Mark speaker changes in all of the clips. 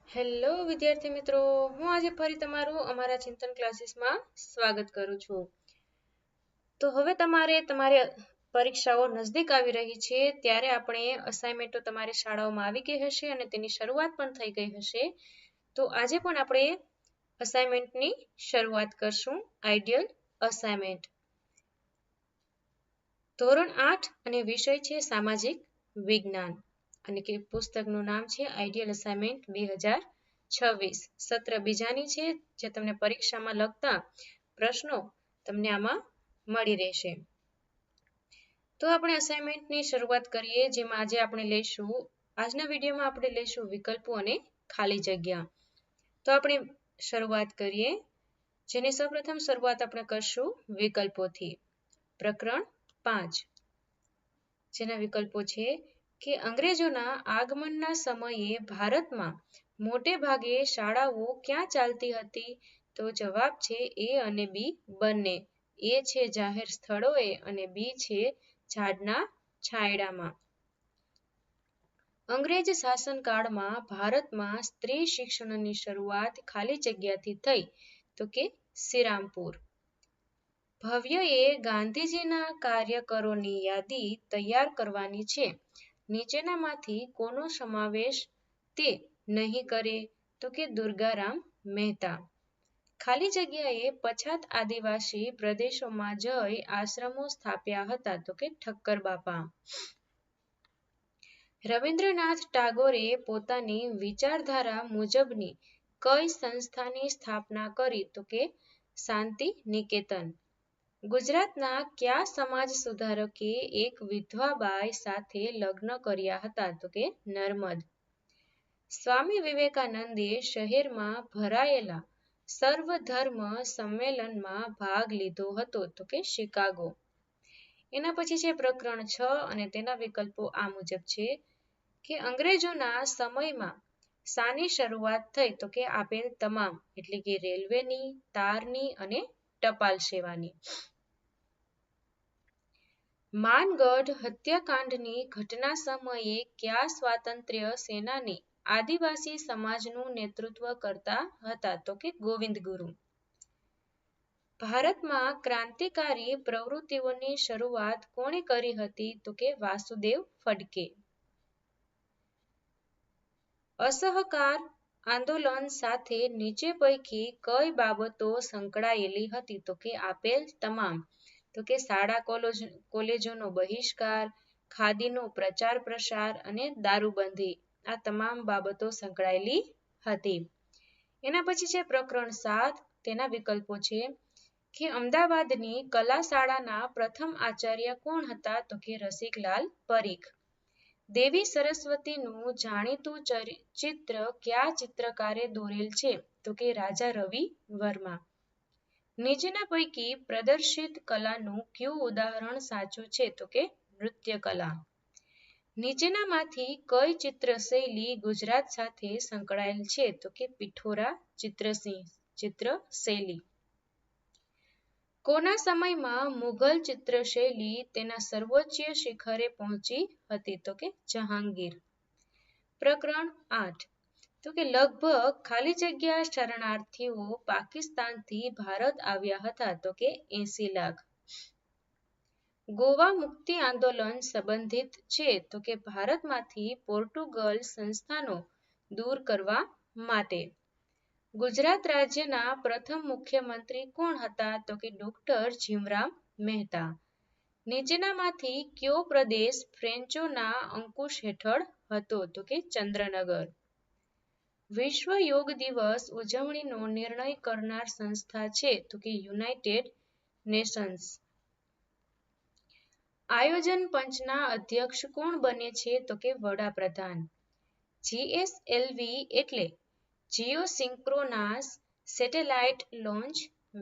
Speaker 1: Hello વિદ્યાર્થી મિત્રો, હું આજે ફરી તમારું અમારા ચિંતન ક્લાસીસમાં સ્વાગત કરું છું. તો હવે તમારી પરીક્ષાઓ નજદીક આવી રહી છે ત્યારે આપણે અસાઇનમેન્ટો તમારી શાળાઓમાં આવી ગઈ હશે અને તેની શરૂઆત પણ થઈ ગઈ હશે. તો આજે પણ આપણે અસાઇનમેન્ટની શરૂઆત કરશું. આઈડિયલ અસાઇનમેન્ટ ધોરણ 8 અને વિષય છે સામાજિક વિજ્ઞાન અને કે પુસ્તકનું નામ છે આઈડિયલ અસાઇનમેન્ટ 2026. સત્ર બીજાની છે જે તમને પરીક્ષામાં લગતા પ્રશ્નો તમને આમાં મળી રહેશે. તો આપણે અસાઇનમેન્ટની શરૂઆત કરીએ, જેમાં આજે આપણે લઈશું આજના વિડીયોમાં આપણે લઈશું વિકલ્પો અને ખાલી જગ્યા. તો આપણે શરૂઆત કરીએ, જેની સૌપ્રથમ શરૂઆત આપણે કરશું વિકલ્પોથી. પ્રકરણ 5 જેના વિકલ્પો છે કે અંગ્રેજોના આગમનના સમયે ભારતમાં મોટે ભાગે શાળાઓ ક્યાં ચાલતી હતી? તો જવાબ છે એ અને બી બંને. એ છે જાહેર સ્થળોએ અને બી છે ઝાડના છાંયડામાં. અંગ્રેજ શાસનકાળમાં ભારતમાં સ્ત્રી શિક્ષણની શરૂઆત ખાલી જગ્યાથી થઈ તો કે શ્રીરામપુર. ભવ્યએ ગાંધીજીના કાર્યકરોની યાદી તૈયાર કરવાની છે. નીચેનામાંથી કોનો સમાવેશ તે નહીં કરે? તો કે દુર્ગારામ મહેતા. ખાલી જગ્યાએ પછાત આદિવાસી પ્રદેશોમાં જઈ આશ્રમો સ્થાપ્યા હતા તો કે ઠક્કર બાપા. રવિન્દ્રનાથ ટાગોરે પોતાની વિચારધારા મુજબની કઈ સંસ્થાની સ્થાપના કરી? તો કે શાંતિ નિકેતન. ગુજરાતના કયા સમાજ સુધારકે એક વિધવા બાઈ સાથે લગ્ન કર્યા હતા? તો કે નર્મદ. સ્વામી વિવેકાનંદે શહેરમાં ભરાયેલા સર્વધર્મ સંમેલનમાં ભાગ લીધો હતો તો કે શિકાગો. એના પછી છે પ્રકરણ 6 અને તેના વિકલ્પો આ મુજબ છે કે અંગ્રેજોના સમયમાં શાની શરૂઆત થઈ? તો કે આપેલ તમામ, એટલે કે રેલવેની, તારની અને ટપાલ સેવાની. માનગઢ હત્યાકાંડની ઘટના સમયે કયા સ્વાતંત્ર્ય સેનાની આદિવાસી સમાજનું નેતૃત્વ કરતા હતા? તો કે ગોવિંદ ગુરુ. ભારતમાં ક્રાંતિકારી પ્રવૃત્તિઓની શરૂઆત કોણે કરી હતી? તો કે વાસુદેવ ફડકે. અસહકાર આંદોલન સાથે નીચે પૈકી કઈ બાબતો સંકળાયેલી હતી? તો કે આપેલ તમામ. તો કે શાળા કોલેજોનો બહિષ્કાર, ખાદીનો પ્રચાર પ્રસાર અને દારૂબંધી. આ તમામ બાબતો સંકળાયેલી હતી. એના પછી છે પ્રકરણ 7. તેના વિકલ્પો છે કે અમદાવાદની કલા શાળાના પ્રથમ આચાર્ય કોણ હતા? તો કે રસિકલાલ પરીખ. દેવી સરસ્વતીનું જાણીતું ચિત્ર કયા ચિત્રકારે દોરેલ છે? તો કે રાજા રવિ વર્મા. નીચેના પૈકી પ્રદર્શિત કલાનું કયું ઉદાહરણ સાચું છે? તો કે નૃત્ય કલા. નીચેનામાંથી કઈ ચિત્રશૈલી ગુજરાત સાથે સંકળાયેલ છે? તો કે પિઠોરા ચિત્રશૈલી. કોના સમયમાં મુઘલ ચિત્રશૈલી તેના સર્વોચ્ચ શિખરે પહોંચી હતી? તો કે જહાંગીર. પ્રકરણ 8 તો કે લગભગ ખાલી જગ્યા શરણાર્થીઓ પાકિસ્તાનથી ભારત આવ્યા હતા? તો કે 80 લાખ. ગોવા મુક્તિ આંદોલન સંબંધિત છે? તો કે ભારતમાંથી પોર્ટુગલ સંસ્થાનો દૂર કરવા માટે. ગુજરાત રાજ્યના પ્રથમ મુખ્યમંત્રી કોણ હતા? તો કે ડોક્ટર ભીમરાવ મહેતા. નીચેનામાંથી કયો પ્રદેશ ફ્રેન્ચોના અંકુશ હેઠળ હતો? તો કે ચંદ્રનગર. વિશ્વ યોગ દિવસ ઉજવણીનો નિર્ણય કરનાર સંસ્થા છે? તો કે યુનાઇટેડ નેશન્સ. આયોજન પંચના અધ્યક્ષ કોણ બને છે? તો કે વડાપ્રધાન. જીએસએલવી એટલે જીઓસિન્ક્રોનાસ સેટેલાઇટ લોન્ચ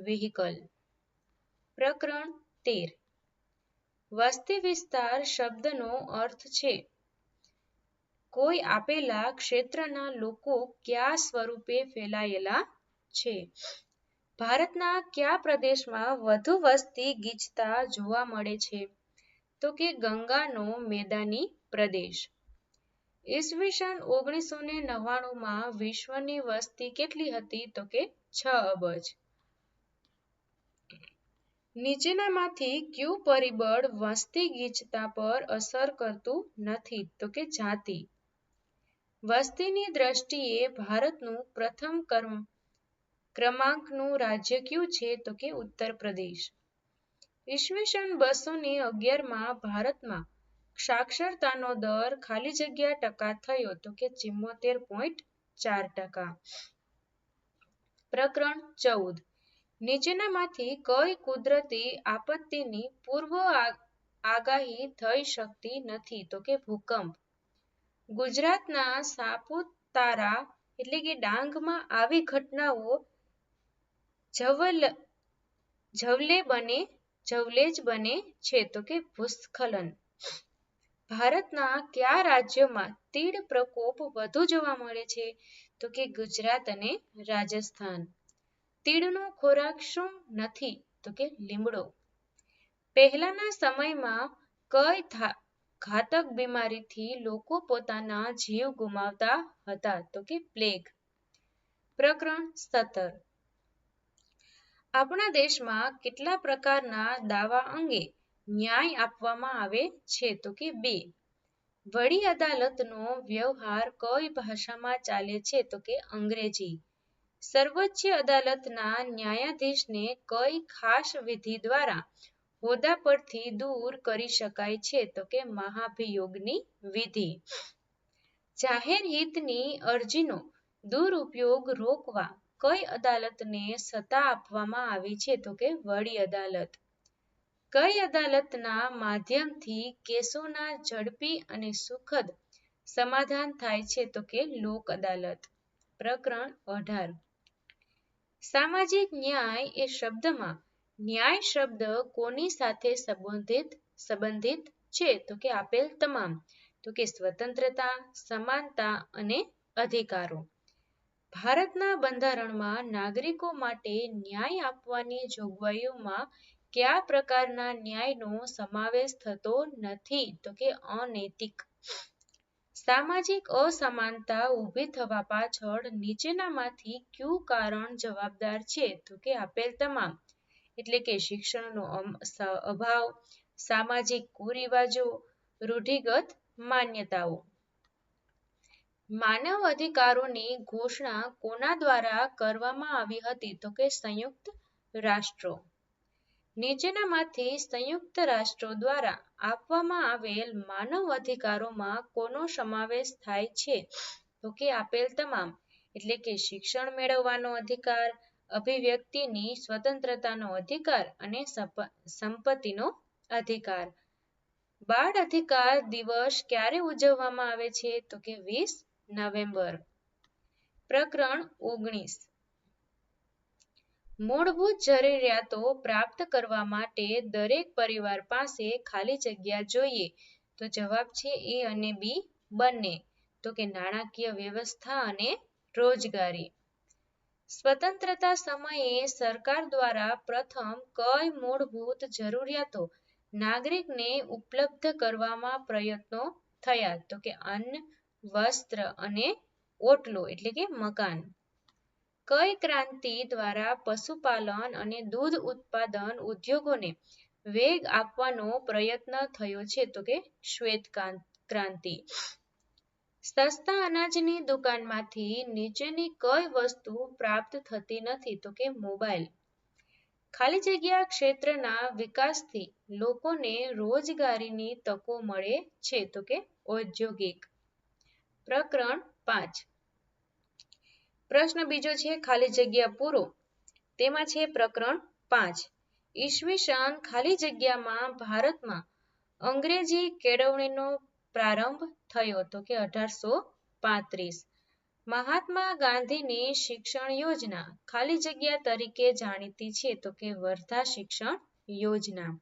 Speaker 1: વ્હીકલ. પ્રકરણ 13 વસ્તી વિસ્તાર શબ્દનો અર્થ છે કોઈ આપેલા ક્ષેત્રના લોકો કયા સ્વરૂપે ફેલાયેલા છે. ભારતના કયા પ્રદેશમાં વધુ વસ્તી ગીચતા જોવા મળે છે? તો કે ગંગાનો મેદાની પ્રદેશ. ઈસવીસન 1999 માં વિશ્વની વસ્તી કેટલી હતી? તો કે 6 અબજ. નીચેનામાંથી કયું પરિબળ વસ્તી ગીચતા પર અસર કરતું નથી? તો કે જાતિ. વસ્તીની દ્રષ્ટિએ ભારતનું પ્રથમ ક્રમાંકનું રાજ્ય કયું છે? તો કે ઉત્તર પ્રદેશ. ઈસવીસન 211 માં ભારતમાં સાક્ષરતાનો દર ખાલી જગ્યા ટકા થયો તો કે 74.4%. પ્રકરણ 14. નીચેનામાંથી કઈ કુદરતી આપત્તિની પૂર્વ આગાહી થઈ શકતી નથી? તો કે ભૂકંપ. ગુજરાતના સાપુતારા એટલે કે ડાંગમાં આવી ઘટનાઓ જવલે જ બને છે તો કે ભૂસ્ખલન. ભારતના કયા રાજ્યમાં તીડ પ્રકોપ વધુ જોવા મળે છે? તો કે ગુજરાત અને રાજસ્થાન. તીડનો ખોરાક શું નથી? તો કે લીમડો. પહેલાના સમયમાં કઈ ઘાતક બીમારીથી લોકો પોતાના જીવ ગુમાવતા હતા? તો કે પ્લેગ. પ્રકરણ 17. આપણા દેશમાં કેટલા પ્રકારના દાવા અંગે ન્યાય આપવામાં આવે છે? તો કે 2. વડી અદાલતનો વ્યવહાર કઈ ભાષામાં ચાલે છે? તો કે અંગ્રેજી. સર્વોચ્ચ અદાલતના ન્યાયાધીશને કઈ ખાસ વિધિ દ્વારા હોદ્દા પરથી દૂર કરી શકાય છે? તો કે મહાભિયોગની વિધિ. જાહેર હિતની અરજીનો દુરુપયોગ રોકવા કઈ અદાલતને સત્તા આપવામાં આવી છે? તો કે વડી અદાલત. કઈ અદાલતના માધ્યમથી કેસોના ઝડપી અને સુખદ સમાધાન થાય છે? તો કે લોક અદાલત. પ્રકરણ 18. સામાજિક ન્યાય એ શબ્દમાં ન્યાય શબ્દ કોની સાથે સંબંધિત છે? તો કે આપેલ તમામ. તો કે સ્વતંત્રતા, સમાનતા અને અધિકારો. ભારતના બંધારણમાં નાગરિકો માટે ન્યાય આપવાની જોગવાઈઓમાં કયા પ્રકારના ન્યાયનો સમાવેશ થતો નથી? તો કે અનૈતિક. સામાજિક અસમાનતા ઊભી થવા પાછળ નીચેનામાંથી કયું કારણ જવાબદાર છે? તો કે આપેલ તમામ. એટલે કે શિક્ષણનો અભાવ, સામાજિક કુરિવાજો, રૂઢિગત માન્યતાઓ. માનવ અધિકારોની ઘોષણા કોના દ્વારા કરવામાં આવી હતી? તો કે સંયુક્ત રાષ્ટ્રો. નીચેનામાંથી સંયુક્ત રાષ્ટ્રો દ્વારા આપવામાં આવેલ માનવ અધિકારોમાં કોનો સમાવેશ થાય છે? તો કે આપેલ તમામ. એટલે કે શિક્ષણ મેળવવાનો અધિકાર, અભિવ્યક્તિની સ્વતંત્રતાનો અધિકાર અને સંપત્તિનો અધિકાર. બાળ અધિકાર દિવસ ક્યારે ઉજવવામાં આવે છે? તો કે 20 નવેમ્બર. પ્રકરણ 19. મૂળભૂત જરૂરિયાતો પ્રાપ્ત કરવા માટે દરેક પરિવાર પાસે ખાલી જગ્યા જોઈએ. તો જવાબ છે A અને B બંને. તો કે નાણાકીય વ્યવસ્થા અને રોજગારી. સ્વતંત્રતા સમયે સરકાર દ્વારા પ્રથમ કઈ મૂળભૂત જરૂરિયાતો નાગરિકને ઉપલબ્ધ કરવામાં પ્રયત્નો થયા? તો કે અન્ન, વસ્ત્ર અને ઓટલો એટલે કે મકાન. કઈ ક્રાંતિ દ્વારા પશુપાલન અને દૂધ ઉત્પાદન ઉદ્યોગોને વેગ આપવાનો પ્રયત્ન થયો છે? તો કે શ્વેત ક્રાંતિ. સસ્તા અનાજની દુકાનમાંથી નીચેની કઈ વસ્તુ પ્રાપ્ત થતી નથી? તો કે મોબાઈલ. ખાલી જગ્યા ક્ષેત્રના વિકાસથી લોકોને રોજગારીની તકો મળે છે? તો કે ઔદ્યોગિક. પ્રકરણ 5. પ્રશ્ન બીજો છે ખાલી જગ્યા પૂરો. તેમાં છે પ્રકરણ 5. ઈસવીસન ખાલી જગ્યામાં ભારતમાં અંગ્રેજી કેળવણીનો પ્રારંભ થયો? તો કે 1835. મહાત્મા ગાંધીની શિક્ષણ યોજના ખાલી જગ્યા તરીકે જાણીતી છે? તો કે વર્ધા શિક્ષણ યોજના.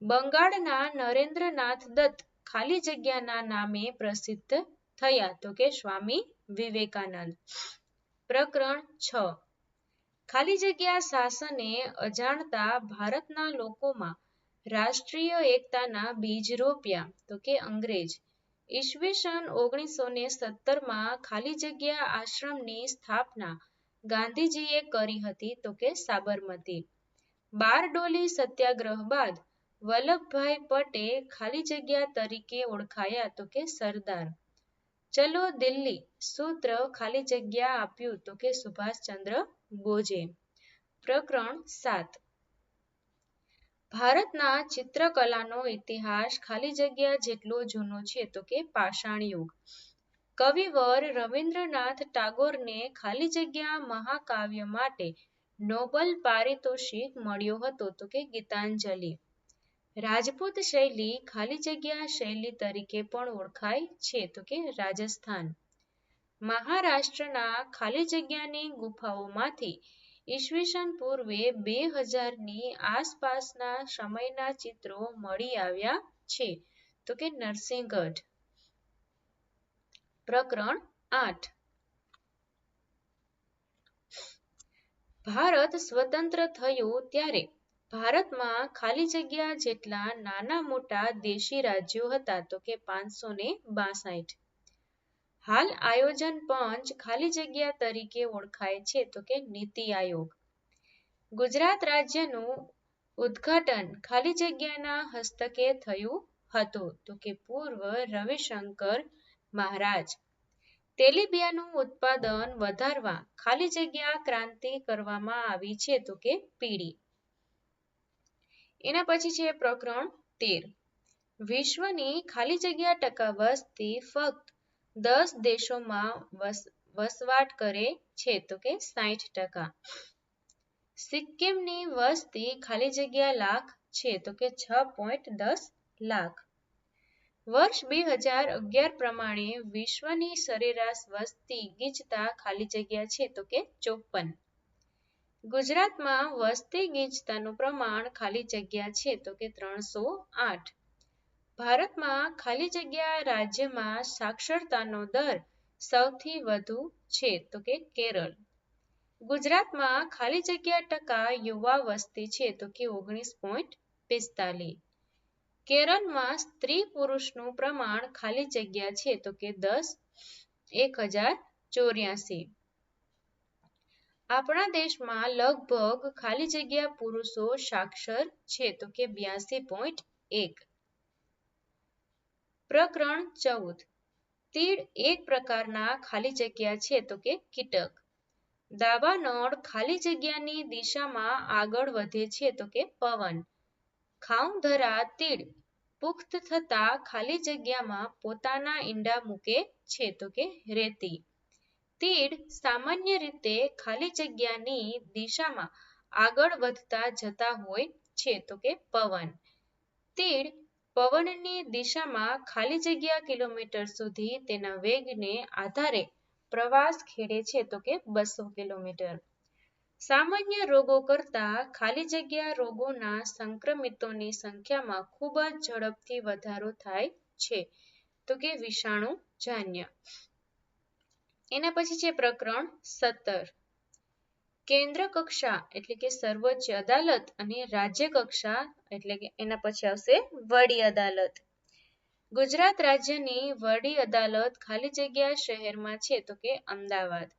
Speaker 1: બંગાળના નરેન્દ્રનાથ દત્ત ખાલી જગ્યાના નામે પ્રસિદ્ધ થયા? તો કે સ્વામી વિવેકાનંદ. પ્રકરણ 6. ખાલી જગ્યા શાસને અજાણતા ભારતના લોકોમાં રાષ્ટ્રીય એકતાના બીજ રોપ્યા? તો કે અંગ્રેજ. ઈસવીસન 1917 ખાલી જગ્યા આશ્રમની સ્થાપના ગાંધીજીએ કરી હતી તો કે સાબરમતી. બારડોલી સત્યાગ્રહ બાદ વલ્લભભાઈ પટેલ ખાલી જગ્યા તરીકે ઓળખાયા તો કે સરદાર. ચલો દિલ્હી સૂત્ર ખાલી જગ્યા આપ્યું તો કે સુભાષચંદ્ર બોઝે. પ્રકરણ 7. ભારતના ચિત્રકલાનો ઇતિહાસ ખાલી જગ્યા જેટલો જૂનો છે તો કે પાષાણ યુગ. કવિવર રવિન્દ્રનાથ ટાગોરને ખાલી જગ્યા મહાકાવ્ય માટે નોબલ પારિતોષિક મળ્યો હતો તો કે ગીતાંજલિ. રાજપૂત શૈલી ખાલી જગ્યા શૈલી તરીકે પણ ઓળખાય છે તો કે રાજસ્થાન. મહારાષ્ટ્રના ખાલી જગ્યાની ગુફાઓમાંથી ઈસવીસન પૂર્વે 2000ની આસપાસના સમયના ચિત્રો મળી આવ્યા છે તો કે નરસિંહગઢ. પ્રકરણ 8. ભારત સ્વતંત્ર થયું ત્યારે ભારતમાં ખાલી જગ્યા જેટલા નાના મોટા દેશી રાજ્યો હતા તો કે 562. હાલ આયોજન પંચ ખાલી જગ્યા તરીકે ઓળખાય છે તો કે નીતિ આયોગ. ગુજરાત રાજ્યનું ઉદ્ઘાટન ખાલી જગ્યાના હસ્તકે થયું હતું તો કે પૂર્વ રવિશંકર મહારાજ. તેલીબિયાંનું ઉત્પાદન વધારવા ખાલી જગ્યા ક્રાંતિ કરવામાં આવી છે તો કે પીળી. એના પછી છે પ્રકરણ 13. વિશ્વની ખાલી જગ્યા ટકા વસ્તી ફક્ત 10 દેશોમાં વસવાટ કરે છે તો કે 60%. સિક્કિમની વસ્તી ખાલી જગ્યા લાખ છે તો કે 6.10 લાખ. વર્ષ 2011 પ્રમાણે વિશ્વની સરેરાશ વસ્તી ગીચતા ખાલી જગ્યા છે તો કે 54. ગુજરાતમાં વસ્તી ગીચતાનું પ્રમાણ ખાલી જગ્યા છે તો કે 308. ભારતમાં ખાલી જગ્યા રાજ્યમાં સાક્ષરતાનો દર સૌથી વધુ છે તો કે કેરળ. ગુજરાતમાં ખાલી જગ્યા ટકા યુવા વસ્તી છે તો કે 19.45. કેરળમાં સ્ત્રી પુરુષનું પ્રમાણ ખાલી જગ્યા છે તો કે 10,1084. આપણા દેશમાં લગભગ ખાલી જગ્યા પુરુષો સાક્ષર છે તો કે 82.1. પ્રકરણ 14. તીડ એક પ્રકારના ખાલી જગ્યા છે તો કે કીટક. દાવાનળ ખાલી જગ્યાની દિશામાં આગળ વધે છે તો કે પવન. ખાઉંધરા તીડ પુખ્ત થતા ખાલી જગ્યામાં પોતાના ઈંડા મૂકે છે તો કે રેતી. તીડ સામાન્ય રીતે ખાલી જગ્યાની દિશામાં આગળ વધતા જતા હોય છે તો કે પવન. તીડ પવનની દિશામાં ખાલી જગ્યા કિલોમીટર સુધી તેના વેગને આધારે પ્રવાસ ખેડે છે તો કે 200 કિલોમીટર. સામાન્ય રોગો કરતાં ખાલી જગ્યા રોગોના સંક્રમિતોની સંખ્યામાં ખૂબ જ ઝડપથી વધારો થાય છે તો કે વિષાણુજન્ય. એના પછી છે પ્રકરણ 17. કેન્દ્ર કક્ષા એટલે કે સર્વોચ્ચ અદાલત અને રાજ્ય કક્ષા એટલે કે એના પછી આવશે વડી અદાલત. ગુજરાત રાજ્યની વડી અદાલત ખાલી જગ્યા શહેરમાં છે તો કે અમદાવાદ.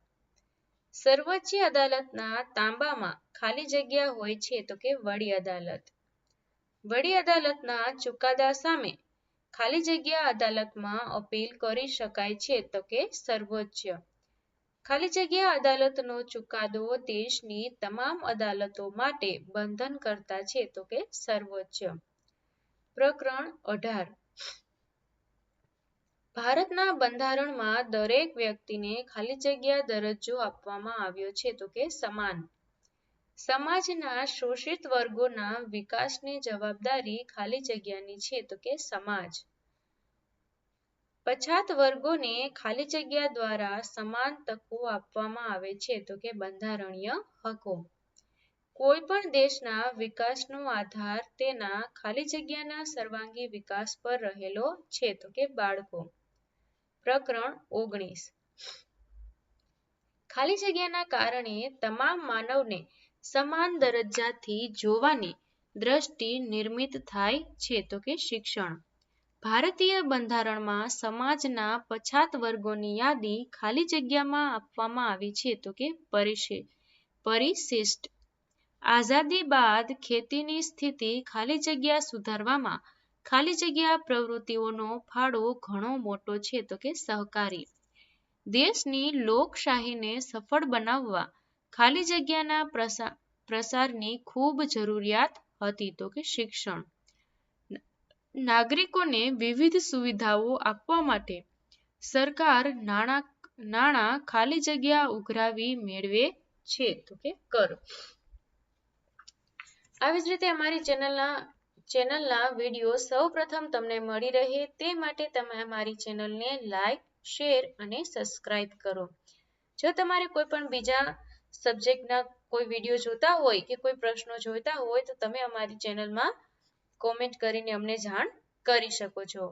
Speaker 1: સર્વોચ્ચ અદાલતના તાબામાં ખાલી જગ્યા હોય છે તો કે વડી અદાલત. વડી અદાલતના ચુકાદા સામે ખાલી જગ્યા અદાલતમાં અપીલ કરી શકાય છે તો કે સર્વોચ્ચ. ખાલી જગ્યા અદાલતનો ચુકાદો દેશની તમામ અદાલતો માટે બંધનકર્તા છે તો કે સર્વોચ્ચ. પ્રકરણ 18. ભારતના બંધારણમાં દરેક વ્યક્તિને ખાલી જગ્યા દરજ્જો આપવામાં આવ્યો છે તો કે સમાન. સમાજના શોષિત વર્ગોના વિકાસની જવાબદારી ખાલી જગ્યાની છે તો કે સમાજ. પછાત વર્ગોને ખાલી જગ્યા દ્વારા સમાન તકો આપવામાં આવે છે તો કે બંધારણીય હકો. કોઈ પણ દેશના વિકાસનો આધાર તેના ખાલી જગ્યાના સર્વાંગી વિકાસ પર રહેલો છે તો કે બાળકો. પ્રકરણ 19. ખાલી જગ્યાના કારણે તમામ માનવને સમાન દરજ્જાથી જોવાની દ્રષ્ટિ નિર્મિત થાય છે તો કે શિક્ષણ. ભારતીય બંધારણમાં સમાજના પછાત વર્ગોની યાદી ખાલી જગ્યામાં આપવામાં આવી છે તો કે પરિશિષ્ટ. આઝાદી બાદ ખેતીની સ્થિતિ ખાલી જગ્યા સુધારવામાં ખાલી જગ્યા પ્રવૃત્તિઓનો ફાળો ઘણો મોટો છે તો કે સહકારી. દેશની લોકશાહીને સફળ બનાવવા ખાલી જગ્યાના પ્રસારની ખૂબ જરૂરિયાત હતી તો કે શિક્ષણ. નાગરિકોને વિવિધ સુવિધાઓ આપવા માટે સરકાર નાણાં ખાલી જગ્યા ઉઘરાવી મેળવે છે તો કે કર. આવી જ રીતે અમારી ચેનલના વિડીયો સૌપ્રથમ તમને મળી રહે તે માટે તમે અમારી ચેનલને લાઈક, શેર અને સબસ્ક્રાઇબ કરો. જો તમારે કોઈ પણ બીજા સબ્જેક્ટના કોઈ વિડીયો જોતા હોય કે કોઈ પ્રશ્નો જોઈતા હોય તો તમે અમારી ચેનલમાં કોમેન્ટ કરીને અમને જાણ કરી શકો છો.